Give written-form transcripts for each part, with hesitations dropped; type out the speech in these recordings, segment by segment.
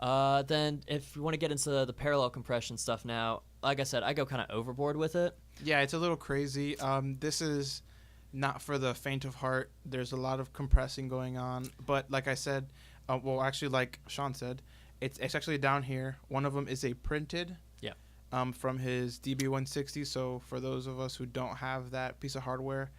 Then if you want to get into the parallel compression stuff now, like I said, I go kind of overboard with it. Yeah, it's a little crazy. This is not for the faint of heart. There's a lot of compressing going on, but like I said, well, actually, like Sean said, it's actually down here. One of them is a printed. Yeah. From his DB160. So for those of us who don't have that piece of hardware,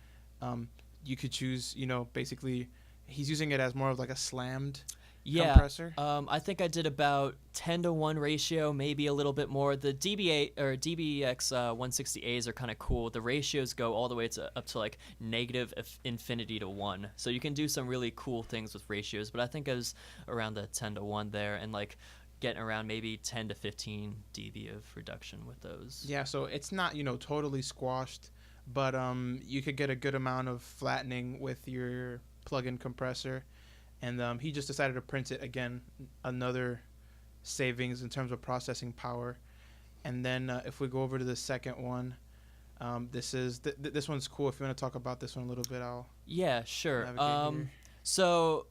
you could choose. Basically, he's using it as more of like a slammed compressor. I think I did about 10-to-1 ratio, maybe a little bit more. The DB8 or DBX 160As are kind of cool. The ratios go all the way up to like negative infinity to 1. So you can do some really cool things with ratios, but I think I was around the 10-to-1 there, and like getting around maybe 10 to 15 dB of reduction with those. Yeah, so it's not, totally squashed, but you could get a good amount of flattening with your plug-in compressor. And he just decided to print it again, another savings in terms of processing power. And then if we go over to the second one, this one's cool. If you want to talk about this one a little bit, I'll sure. Here. So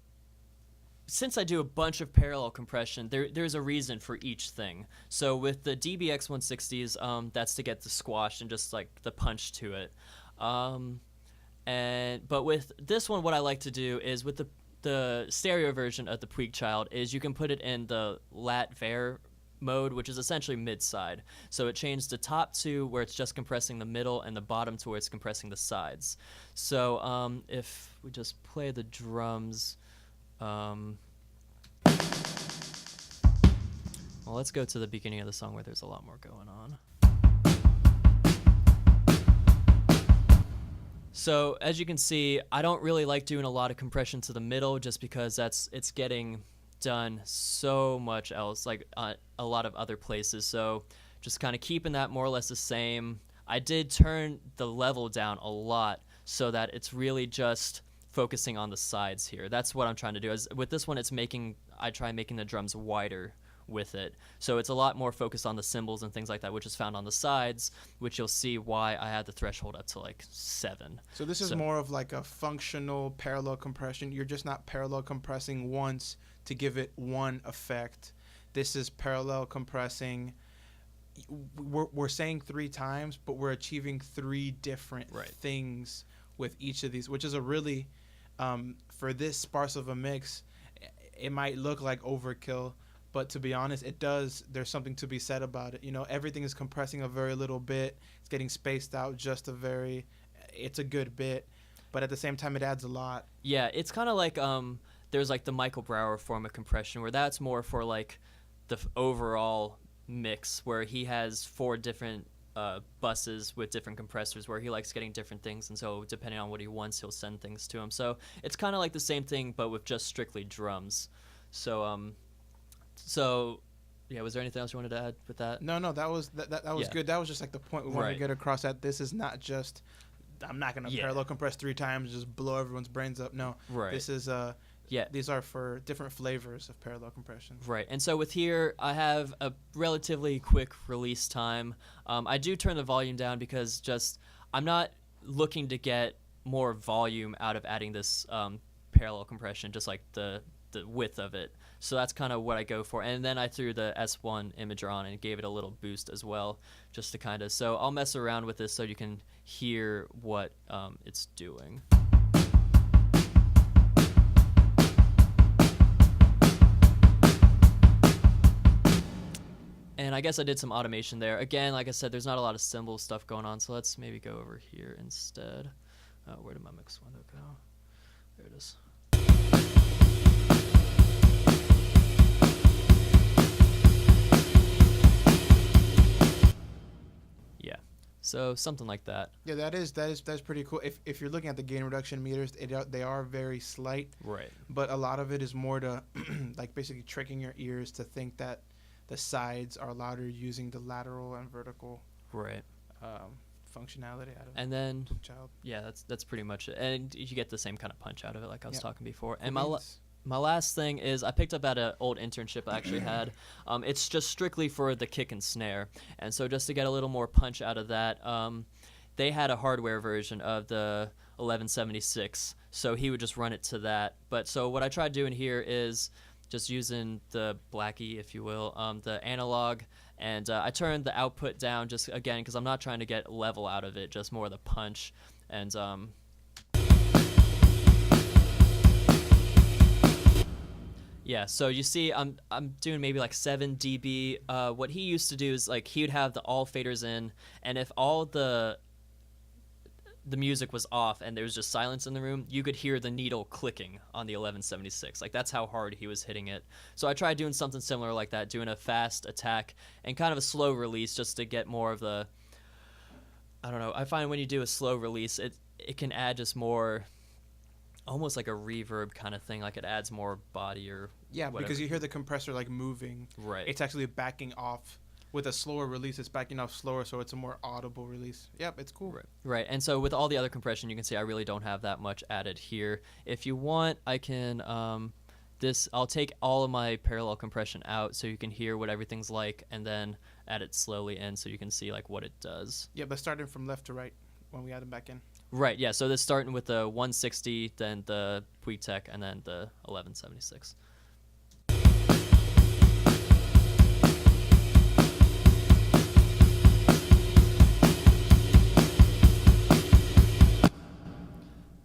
since I do a bunch of parallel compression, there's a reason for each thing. So with the DBX 160s, that's to get the squash and just like the punch to it. But with this one, what I like to do is with the stereo version of the Puig Child is you can put it in the lat var mode, which is essentially mid-side. So it changed the top to where it's just compressing the middle and the bottom to where it's compressing the sides. So if we just play the drums, well, let's go to the beginning of the song where there's a lot more going on. So as you can see, I don't really like doing a lot of compression to the middle just because it's getting done so much else, like a lot of other places. So just kind of keeping that more or less the same. I did turn the level down a lot so that it's really just focusing on the sides here. That's what I'm trying to do. With this one, I try making the drums wider with it. So it's a lot more focused on the cymbals and things like that, which is found on the sides, which you'll see why I had the threshold up to like 7. So this is more of like a functional parallel compression. You're just not parallel compressing once to give it one effect. This is parallel compressing. We're saying 3 times, but we're achieving 3 different things with each of these, which is a really, for this sparse of a mix, it might look like overkill, but to be honest, there's something to be said about it. Everything is compressing a very little bit. It's getting spaced out it's a good bit, but at the same time, it adds a lot. Yeah, it's kind of like, there's like the Michael Brower form of compression where that's more for like the overall mix where he has 4 different buses with different compressors where he likes getting different things, and so depending on what he wants, he'll send things to him. So it's kind of like the same thing, but with just strictly drums. So yeah, was there anything else you wanted to add with that? No, that was good. That was just like the point we wanted to get across, that this is not just, I'm not going to parallel compress 3 times, just blow everyone's brains up. No, this is these are for different flavors of parallel compression. Right, and so with here, I have a relatively quick release time. I do turn the volume down because I'm not looking to get more volume out of adding this parallel compression, just like the width of it. So that's kind of what I go for. And then I threw the S1 imager on and gave it a little boost as well, just to kind of, so I'll mess around with this so you can hear what it's doing. And I guess I did some automation there. Again, like I said, there's not a lot of cymbal stuff going on, so let's maybe go over here instead. Where did my mix window go? There it is. Yeah, so something like that. Yeah, that's pretty cool. If you're looking at the gain reduction meters, they are very slight. Right. But a lot of it is more to like basically tricking your ears to think that the sides are louder using the lateral and vertical functionality out of it. And then Child. Yeah, that's pretty much it. And you get the same kind of punch out of it like I was talking before. And my last thing is I picked up at an old internship I actually had. It's just strictly for the kick and snare. And so just to get a little more punch out of that, they had a hardware version of the 1176. So he would just run it to that. But so what I tried doing here is just using the Blackie, if you will, the analog, and I turned the output down just again because I'm not trying to get level out of it, just more of the punch, and yeah, so you see I'm doing maybe like 7 dB. What he used to do is like he would have the all faders in, and if all the music was off and there was just silence in the room, you could hear the needle clicking on the 1176. Like that's how hard he was hitting it. So I tried doing something similar like that, doing a fast attack and kind of a slow release just to get more of the, I don't know, I find when you do a slow release, it can add just more, almost like a reverb kind of thing, like it adds more body or whatever. Because you hear the compressor like moving. Right. It's actually backing off. With a slower release, it's backing off slower, so it's a more audible release. Yep, it's cool. Right. And so with all the other compression, you can see I really don't have that much added here. If you want, I can I'll take all of my parallel compression out so you can hear what everything's like, and then add it slowly in so you can see like what it does. Yeah, but starting from left to right when we add them back in. Right. Yeah. So this starting with the 160, then the Puig Tech, and then the 1176.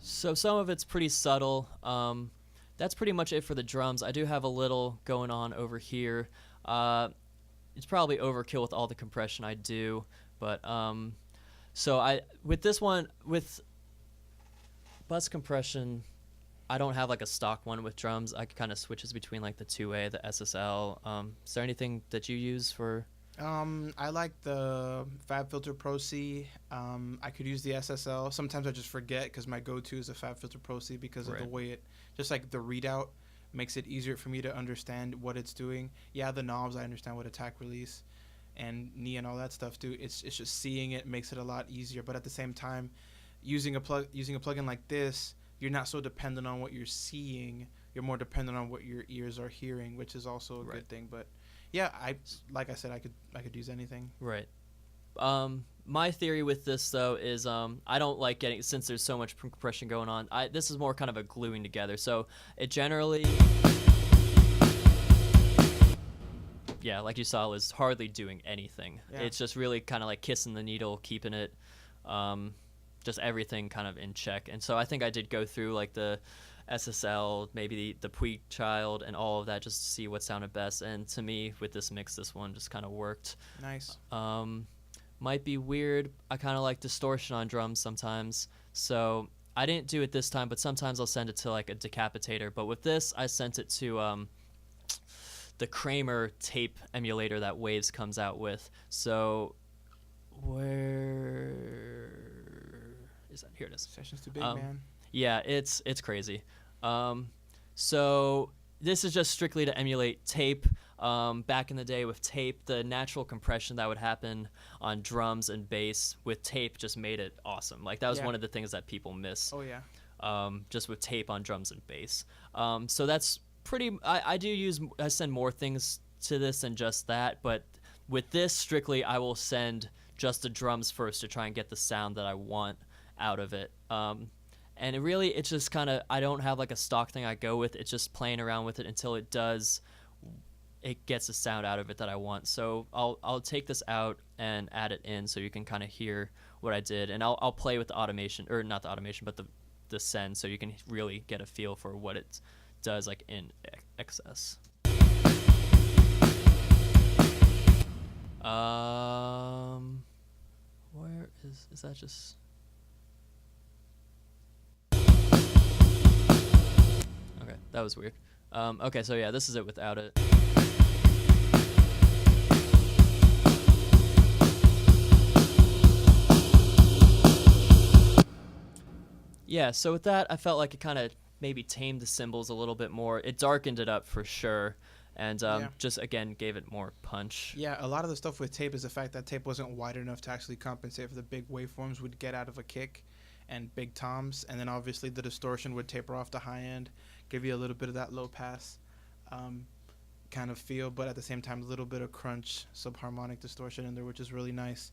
So some of it's pretty subtle. That's pretty much it for the drums. I do have a little going on over here. It's probably overkill with all the compression I do, but so with this one with bus compression, I don't have like a stock one with drums. I kind of switches between like the 2A, the SSL. Is there anything that you use for? I like the FabFilter Pro C. I could use the SSL. Sometimes I just forget because my go-to is the FabFilter Pro C because of the way it, just like the readout, makes it easier for me to understand what it's doing. Yeah, the knobs, I understand what attack, release, and knee and all that stuff do. It's just seeing it makes it a lot easier. But at the same time, using a plugin like this, you're not so dependent on what you're seeing. You're more dependent on what your ears are hearing, which is also a good thing. But yeah, like I said, I could use anything. Right. My theory with this though is I don't like getting, since there's so much compression going on. This is more kind of a gluing together. So it generally, yeah, like you saw, was hardly doing anything. Yeah. It's just really kind of like kissing the needle, keeping it, just everything kind of in check. And so I think I did go through like the SSL, maybe the Puig Child, and all of that just to see what sounded best. And to me, with this mix, this one just kind of worked. Nice. Might be weird. I kind of like distortion on drums sometimes. So I didn't do it this time, but sometimes I'll send it to like a decapitator. But with this, I sent it to the Kramer tape emulator that Waves comes out with. So where is that? Here it is. Session's too big, man. Yeah, it's crazy. So this is just strictly to emulate tape. Back in the day with tape, the natural compression that would happen on drums and bass with tape just made it awesome. Like that was one of the things that people miss. Oh yeah. Just with tape on drums and bass. So that's pretty. I send more things to this than just that, but with this strictly, I will send just the drums first to try and get the sound that I want out of it. And it's just kind of, I don't have like a stock thing I go with. It's just playing around with it until it gets the sound out of it that I want. So I'll take this out and add it in so you can kind of hear what I did. And I'll play with the automation, or not the automation, but the send, so you can really get a feel for what it does like in excess. Where is that just... Okay, that was weird. Okay, so yeah, this is it without it. Yeah, so with that, I felt like it kind of maybe tamed the cymbals a little bit more. It darkened it up for sure, and just, again, gave it more punch. Yeah, a lot of the stuff with tape is the fact that tape wasn't wide enough to actually compensate for the big waveforms we'd get out of a kick and big toms, and then obviously the distortion would taper off the high end, give you a little bit of that low pass kind of feel, but at the same time a little bit of crunch subharmonic distortion in there, which is really nice.